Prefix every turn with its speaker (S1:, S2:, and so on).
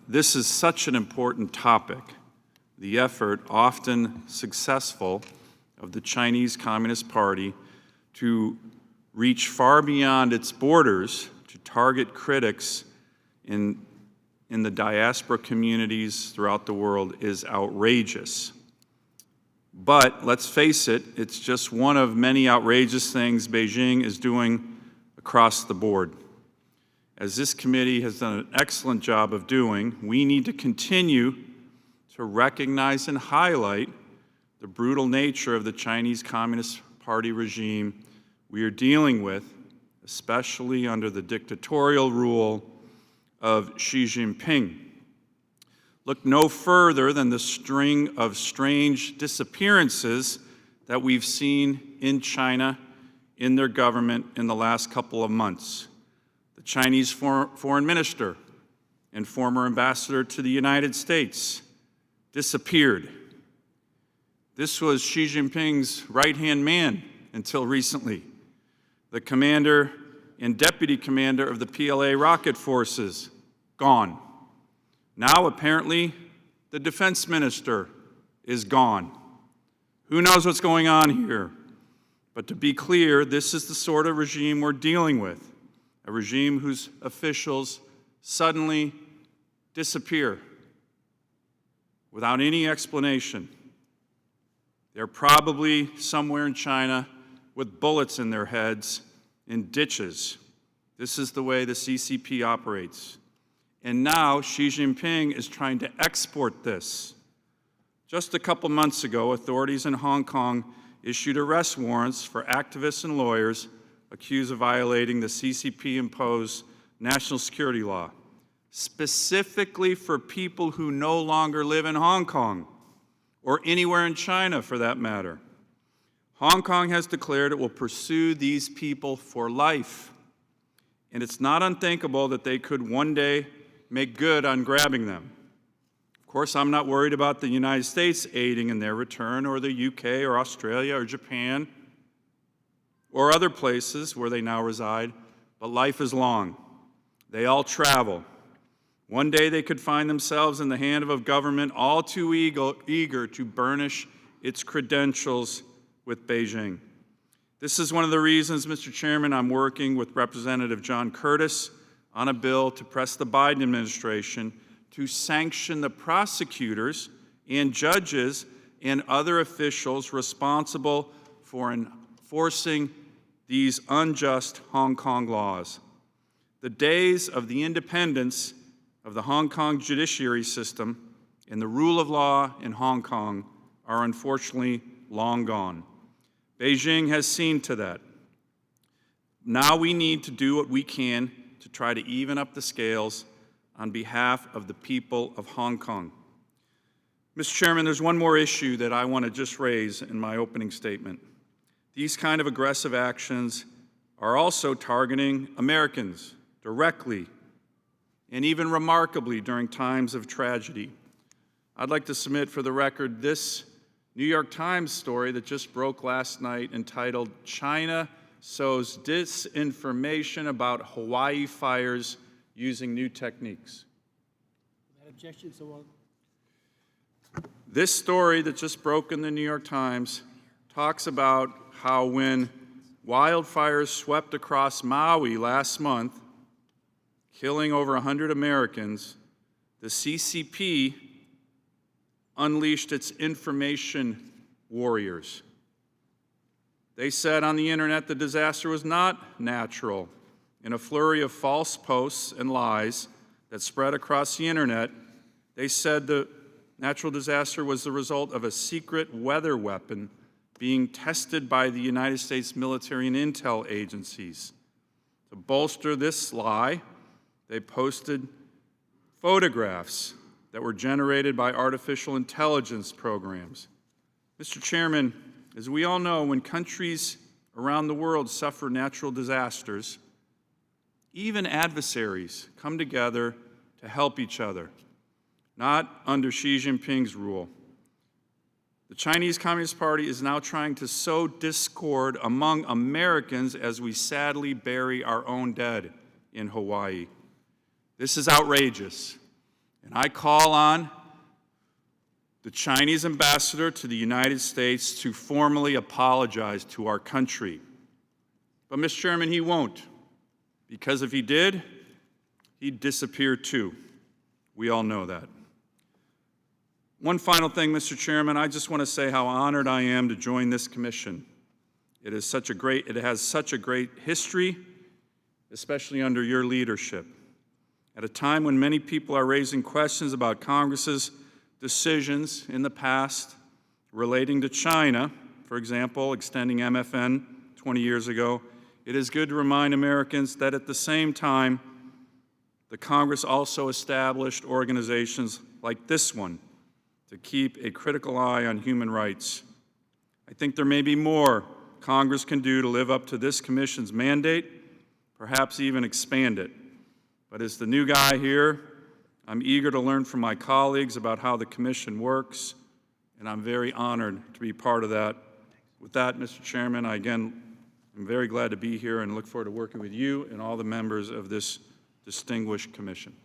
S1: This is such an important topic. The effort, often successful, of the Chinese Communist Party to reach far beyond its borders to target critics in the diaspora communities throughout the world is outrageous. But let's face it, it's just one of many outrageous things Beijing is doing across the board. As this committee has done an excellent job of doing, we need to continue to recognize and highlight the brutal nature of the Chinese Communist Party regime we are dealing with, especially under the dictatorial rule of Xi Jinping. Look no further than the string of strange disappearances that we've seen in China, in their government, in the last couple of months. The Chinese foreign minister and former ambassador to the United States disappeared. This was Xi Jinping's right-hand man until recently. The commander and deputy commander of the PLA rocket forces, gone. Now, apparently, the defense minister is gone. Who knows what's going on here? But to be clear, this is the sort of regime we're dealing with, a regime whose officials suddenly disappear without any explanation. They're probably somewhere in China with bullets in their heads in ditches. This is the way the CCP operates. And now Xi Jinping is trying to export this. Just a couple months ago, authorities in Hong Kong issued arrest warrants for activists and lawyers accused of violating the CCP-imposed national security law, specifically for people who no longer live in Hong Kong, or anywhere in China for that matter. Hong Kong has declared it will pursue these people for life, and it's not unthinkable that they could one day make good on grabbing them. Of course, I'm not worried about the United States aiding in their return, or the UK, or Australia, or Japan, or other places where they now reside, but life is long. They all travel. One day they could find themselves in the hand of a government all too eager to burnish its credentials with Beijing. This is one of the reasons, Mr. Chairman, I'm working with Representative John Curtis on a bill to press the Biden administration to sanction the prosecutors and judges and other officials responsible for enforcing these unjust Hong Kong laws. The days of the independence of the Hong Kong judiciary system and the rule of law in Hong Kong are unfortunately long gone. Beijing has seen to that. Now we need to do what we can to try to even up the scales on behalf of the people of Hong Kong. Mr. Chairman, there's one more issue that I want to just raise in my opening statement. These kind of aggressive actions are also targeting Americans directly and even remarkably during times of tragedy. I'd like to submit for the record this New York Times story that just broke last night entitled, "China Sows Disinformation About Hawaii Fires Using New Techniques."
S2: Without objection, so on.
S1: This story that just broke in the New York Times talks about how when wildfires swept across Maui last month, killing over 100 Americans, the CCP unleashed its information warriors. They said on the internet the disaster was not natural. In a flurry of false posts and lies that spread across the internet, they said the natural disaster was the result of a secret weather weapon being tested by the United States military and intel agencies. To bolster this lie, they posted photographs that were generated by artificial intelligence programs. Mr. Chairman, as we all know, when countries around the world suffer natural disasters, even adversaries come together to help each other, not under Xi Jinping's rule. The Chinese Communist Party is now trying to sow discord among Americans as we sadly bury our own dead in Hawaii. This is outrageous, And I call on the Chinese ambassador to the United States to formally apologize to our country. But, Mr. Chairman, he won't, because if he did, he'd disappear too. We all know that. One final thing, Mr. Chairman, I just want to say how honored I am to join this commission. It has such a great history, especially under your leadership. At a time when many people are raising questions about Congress's decisions in the past relating to China, for example, extending MFN 20 years ago, it is good to remind Americans that at the same time, the Congress also established organizations like this one to keep a critical eye on human rights. I think there may be more Congress can do to live up to this commission's mandate, perhaps even expand it. But as the new guy here, I'm eager to learn from my colleagues about how the commission works, and I'm very honored to be part of that. With that, Mr. Chairman, I'm very glad to be here and look forward to working with you and all the members of this distinguished commission.